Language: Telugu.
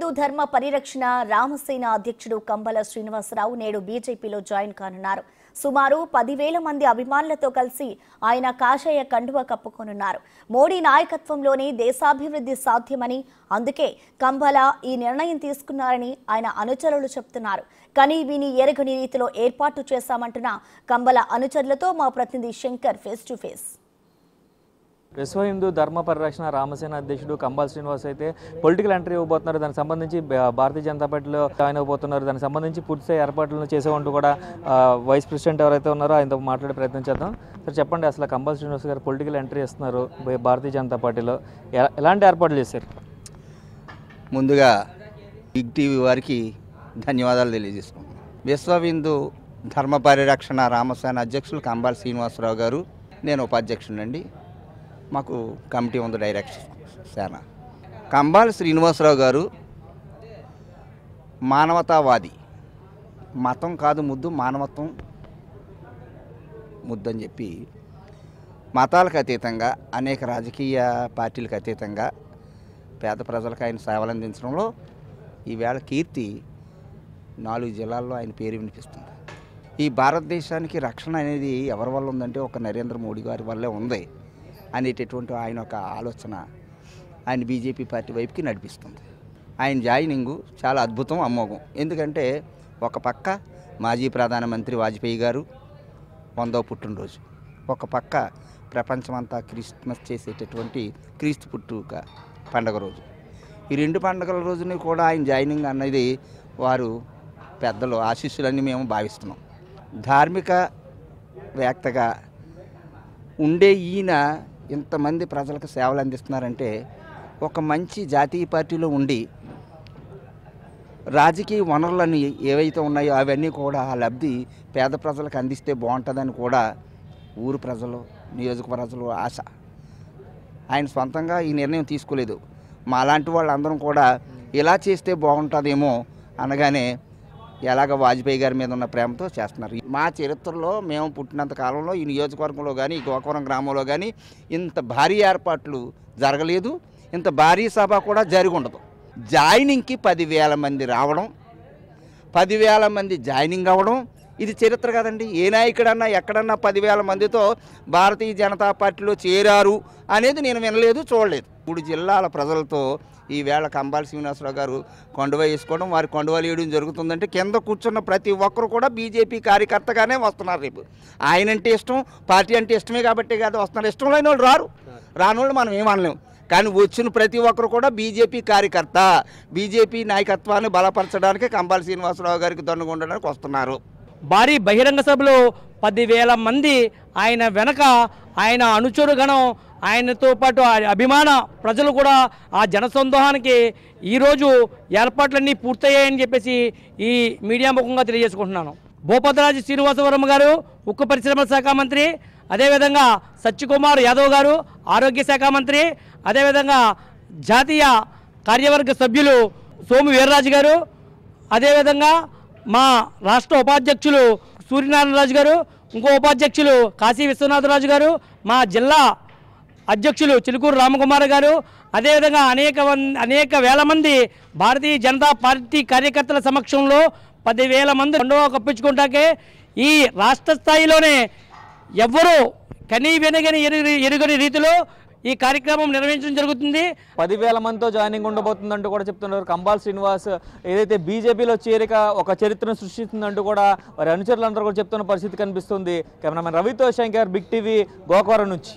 హిందూ ధర్మ పరిరక్షణ రామసేన అధ్యక్షుడు కంబల శ్రీనివాసరావు నేడు బీజేపీలో జాయిన్ కానున్నారు. సుమారు 10,000 మంది అభిమానులతో కలిసి ఆయన కాషాయ కండువ కప్పుకోనున్నారు. మోడీ నాయకత్వంలోనే దేశాభివృద్ధి సాధ్యమని, అందుకే కంబల ఈ నిర్ణయం తీసుకున్నారని ఆయన అనుచరులు చెప్తున్నారు. కానీ విని ఎరగని రీతిలో ఏర్పాటు చేశామంటున్న కంబల అనుచరులతో మా ప్రతినిధి శంకర్ ఫేస్ టు ఫేస్. విశ్వ హిందూ ధర్మ పరిరక్షణ రామసేన అధ్యక్షుడు కంబల శ్రీనివాస్ అయితే పొలిటికల్ ఎంట్రీ ఇవ్వబోతున్నారు. దానికి సంబంధించి భారతీయ జనతా పార్టీలో జాయిన్ అయిపోతున్నారు. దానికి సంబంధించి పూర్తి ఏర్పాట్లను చేసేవంటూ కూడా వైస్ ప్రెసిడెంట్ ఎవరైతే ఉన్నారో ఆయనతో మాట్లాడే ప్రయత్నం చేద్దాం. సార్ చెప్పండి, అసలు కంబల శ్రీనివాస్ గారు పొలిటికల్ ఎంట్రీ ఇస్తున్నారు భారతీయ జనతా పార్టీలో, ఎలాంటి ఏర్పాట్లు చేశారు? ముందుగా బిగ్ టీవీ వారికి ధన్యవాదాలు తెలియజేసుకుంటున్నాం. విశ్వ హిందూ ధర్మ పరిరక్షణ రామసేన అధ్యక్షులు కంబల శ్రీనివాసరావు గారు, నేను ఉపాధ్యక్షుడండి. మాకు కమిటీ ఉంది, డైరెక్షన్ సేన. కంబల శ్రీనివాసరావు గారు మానవతావాది, మతం కాదు ముద్దు, మానవత్వం ముద్దు అని చెప్పి మతాలకు అతీతంగా, అనేక రాజకీయ పార్టీలకు అతీతంగా పేద ప్రజలకు ఆయన సేవలు అందించడంలో ఈవేళ కీర్తి 4 జిల్లాల్లో ఆయన పేరు వినిపిస్తుంది. ఈ భారతదేశానికి రక్షణ అనేది ఎవరి వల్ల ఉందంటే ఒక నరేంద్ర మోడీ గారి వల్లే ఉంది అనేటటువంటి ఆయన ఒక ఆలోచన ఆయన బీజేపీ పార్టీ వైపుకి నడిపిస్తుంది. ఆయన జాయినింగు చాలా అద్భుతం, అమోఘం. ఎందుకంటే ఒక పక్క మాజీ ప్రధానమంత్రి వాజ్పేయి గారు 100వ పుట్టినరోజు, ఒక పక్క ప్రపంచమంతా క్రిస్మస్ చేసేటటువంటి క్రీస్తు పుట్టుక పండగ రోజు. ఈ 2 పండుగల రోజుని కూడా ఆయన జాయినింగ్ అన్నది వారు పెద్దలు ఆశీస్సులన్నీ మేము భావిస్తున్నాం. ధార్మిక వేత్తగా ఉండే ఈయన ఇంతమంది ప్రజలకు సేవలు అందిస్తున్నారంటే, ఒక మంచి జాతీయ పార్టీలో ఉండి రాజకీయ వనరులన్నీ ఏవైతే ఉన్నాయో అవన్నీ కూడా ఆ లబ్ధి పేద ప్రజలకు అందిస్తే బాగుంటుందని కూడా ఊరు ప్రజలు, నియోజక ప్రజలు ఆశ. ఆయన సొంతంగా ఈ నిర్ణయం తీసుకోలేదు. మాలాంటి వాళ్ళందరం కూడా ఇలా చేస్తే బాగుంటుందేమో అనగానే ఎలాగ వాజ్పేయి గారి మీద ఉన్న ప్రేమతో చేస్తున్నారు. మా చరిత్రలో మేము పుట్టినంత కాలంలో ఈ నియోజకవర్గంలో కానీ, ఈ గోకవరం గ్రామంలో కానీ ఇంత భారీ ఏర్పాట్లు జరగలేదు, ఇంత భారీ సభ కూడా జరిగి ఉండదు. జాయినింగ్కి 10,000 మంది రావడం, 10,000 మంది జాయినింగ్ అవ్వడం, ఇది చరిత్ర కదండి. ఏ నాయకుడన్నా ఎక్కడన్నా 10,000 మందితో భారతీయ జనతా పార్టీలో చేరారు అనేది నేను వినలేదు, చూడలేదు. 3 జిల్లాల ప్రజలతో ఈవేళ కంబల శ్రీనివాసరావు గారు కొండవ వేసుకోవడం, వారి కొండవలు వేయడం జరుగుతుందంటే కింద కూర్చున్న ప్రతి ఒక్కరు కూడా బీజేపీ కార్యకర్తగానే వస్తున్నారు. రేపు ఆయనంటే ఇష్టం, పార్టీ అంటే ఇష్టమే కాబట్టి కాదు వస్తున్నారు. ఇష్టం లేని వాళ్ళు రారు, రానోళ్ళు మనం ఏమనలేము. కానీ వచ్చిన ప్రతి ఒక్కరు కూడా బీజేపీ కార్యకర్త, బీజేపీ నాయకత్వాన్ని బలపరచడానికి కంబల శ్రీనివాసరావు గారికి దన్నుగా ఉండడానికి వస్తున్నారు. భారీ బహిరంగ సభలో 10,000 మంది ఆయన వెనక, ఆయన అనుచరు గణం, ఆయనతో పాటు అభిమాన ప్రజలు కూడా ఆ జనసందోహానికి ఈరోజు ఏర్పాట్లన్నీ పూర్తయ్యాయని చెప్పేసి ఈ మీడియా ముఖంగా తెలియజేసుకుంటున్నాను. భూపతిరాజు శ్రీనివాసవరం గారు ఉక్కు పరిశ్రమల శాఖ మంత్రి, అదేవిధంగా సత్యకుమార్ యాదవ్ గారు ఆరోగ్య శాఖ మంత్రి, అదేవిధంగా జాతీయ కార్యవర్గ సభ్యులు సోము వీర్రాజు గారు, అదేవిధంగా మా రాష్ట్ర ఉపాధ్యక్షులు సూర్యనారాయణరాజు గారు, ఇంకో ఉపాధ్యక్షులు కాశీ విశ్వనాథరాజు గారు, మా జిల్లా అధ్యక్షులు చిలుకూరు రామకుమార్ గారు, అదేవిధంగా అనేక వేల మంది భారతీయ జనతా పార్టీ కార్యకర్తల సమక్షంలో 10,000 మంది రెండవ కప్పించుకుంటాకే ఈ రాష్ట్ర స్థాయిలోనే ఎవ్వరూ కనీ వెనగని ఎరుగని రీతిలో ఈ కార్యక్రమం నిర్వహించడం జరుగుతుంది. 10,000 మందితో జాయినింగ్ ఉండబోతుందంటూ కూడా చెప్తున్నారు. కంబల శ్రీనివాస్ ఏదైతే బీజేపీలో చేరిక ఒక చరిత్రను సృష్టిస్తుందంటూ కూడా వారి అనుచరులందరూ కూడా చెప్తున్న పరిస్థితి కనిపిస్తుంది. కెమెరామెన్ రవితో శంకర్, బిగ్ టీవీ, గోకవరం నుంచి.